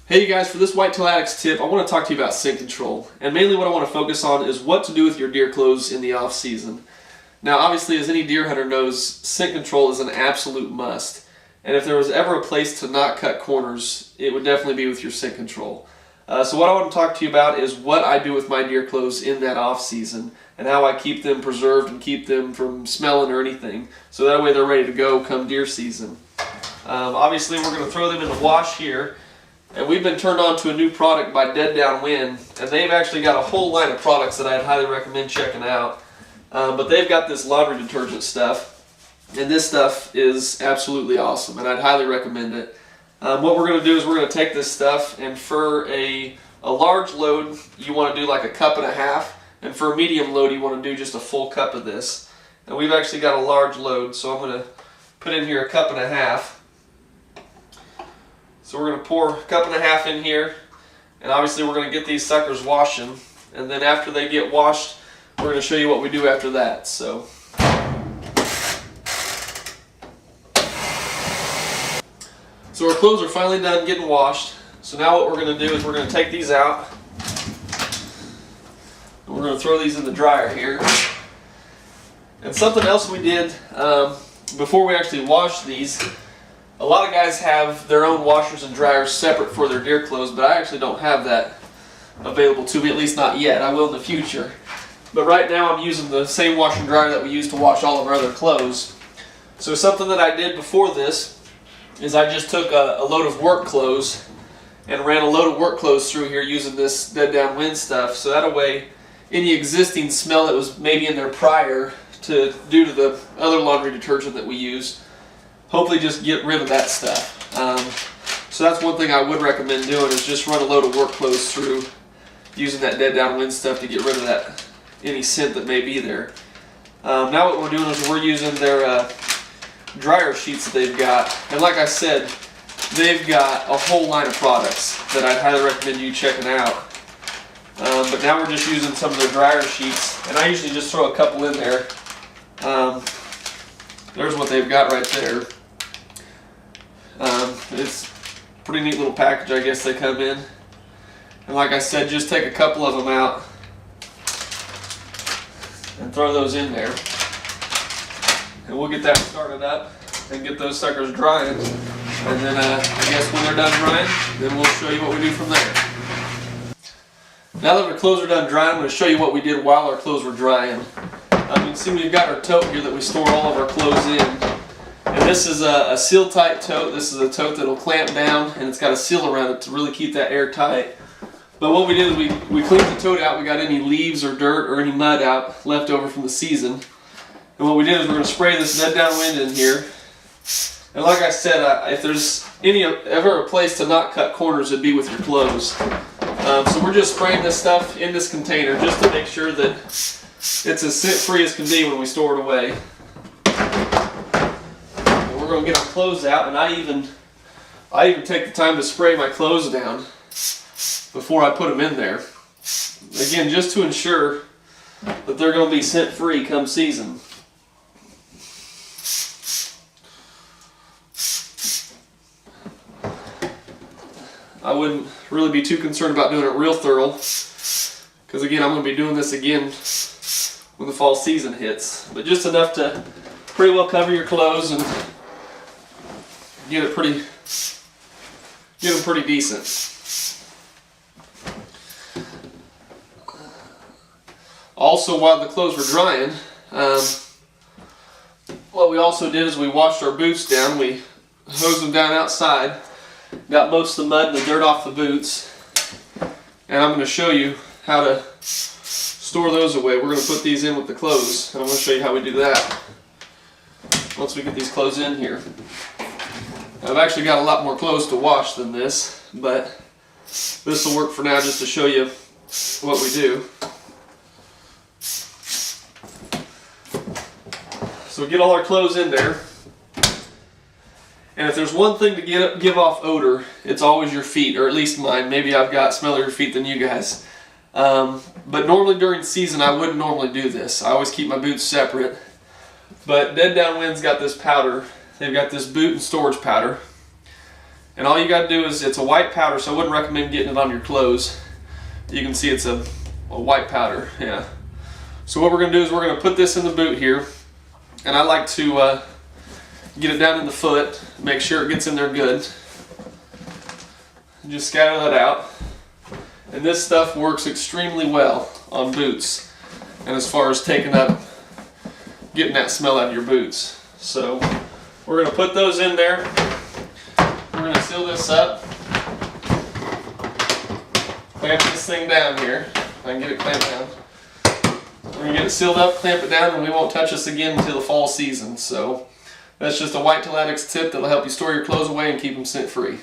Hey you guys, for this Whitetail Addicts tip, I want to talk to you about scent control. And mainly what I want to focus on is what to do with your deer clothes in the off season. Now obviously, as any deer hunter knows, scent control is an absolute must. And if there was ever a place to not cut corners, it would definitely be with your scent control. So what I want to talk to you about is what I do with my deer clothes in that off season and how I keep them preserved and keep them from smelling or anything, so that way they're ready to go come deer season. Obviously we're going to throw them in the wash here. And we've been turned on to a new product by Dead Downwind, and they've actually got a whole line of products that I'd highly recommend checking out. But they've got this laundry detergent stuff, and this stuff is absolutely awesome, and I'd highly recommend it. What we're going to do is we're going to take this stuff, and for a large load, you want to do like 1.5 cups, and for a medium load, you want to do just a full cup of this. And we've actually got a large load, so I'm going to put in here 1.5 cups. So we're going to pour 1.5 cups in here, and obviously we're going to get these suckers washing, and then after they get washed, we're going to show you what we do after that. So our clothes are finally done getting washed. So now what we're going to do is we're going to take these out, and we're going to throw these in the dryer here. And something else we did before we actually wash these, a lot of guys have their own washers and dryers separate for their deer clothes, but I actually don't have that available to me, at least not yet. I will in the future. But right now I'm using the same washer and dryer that we use to wash all of our other clothes. So something that I did before this is I just took a load of work clothes and ran a load of work clothes through here using this Dead Downwind stuff. So that way any existing smell that was maybe in there prior due to the other laundry detergent that we use, hopefully just get rid of that stuff. So that's one thing I would recommend doing, is just run a load of work clothes through using that Dead Downwind stuff to get rid of any scent that may be there. Now what we're doing is we're using their dryer sheets that they've got. And like I said, they've got a whole line of products that I'd highly recommend you checking out. But now we're just using some of their dryer sheets, and I usually just throw a couple in there. There's what they've got right there. It's a pretty neat little package, I guess they come in. And like I said, just take a couple of them out and throw those in there. And we'll get that started up and get those suckers drying. And then I guess when they're done drying, then we'll show you what we do from there. Now that our clothes are done drying, I'm going to show you what we did while our clothes were drying. You can see we've got our tote here that we store all of our clothes in. And this is a seal tight tote. This is a tote that will clamp down, and it's got a seal around it to really keep that air tight. But what we did is we cleaned the tote out. We got any leaves or dirt or any mud out left over from the season. And what we did is we're going to spray this Dead Downwind in here. And like I said, if there's ever a place to not cut corners, it'd be with your clothes. So we're just spraying this stuff in this container just to make sure that it's as scent-free as can be when we store it away. And we're going to get our clothes out, and I even take the time to spray my clothes down before I put them in there. Again, just to ensure that they're going to be scent-free come season. I wouldn't really be too concerned about doing it real thorough, because again, I'm going to be doing this again when the fall season hits. But just enough to pretty well cover your clothes and get them pretty decent. Also, while the clothes were drying, what we also did is we washed our boots down. We hosed them down outside, got most of the mud and the dirt off the boots, and I'm going to show you how to store those away. We're going to put these in with the clothes, and I'm going to show you how we do that once we get these clothes in here. I've actually got a lot more clothes to wash than this, but this will work for now just to show you what we do. So we get all our clothes in there, and if there's one thing to give off odor, it's always your feet, or at least mine. Maybe I've got smellier feet than you guys. But normally during season I wouldn't normally do this. I always keep my boots separate. But Dead Downwind's got this powder. They've got this boot and storage powder. And all you got to do is, it's a white powder, so I wouldn't recommend getting it on your clothes. You can see it's a white powder, yeah. So what we're going to do is we're going to put this in the boot here, and I like to get it down in the foot, make sure it gets in there good. Just scatter that out. And this stuff works extremely well on boots, and as far as getting that smell out of your boots. So we're going to put those in there. We're going to seal this up. Clamp this thing down here. If I can get it clamped down. We're going to get it sealed up, clamp it down, and we won't touch this again until the fall season. So that's just a Whitetail Addicts tip that'll help you store your clothes away and keep them scent free.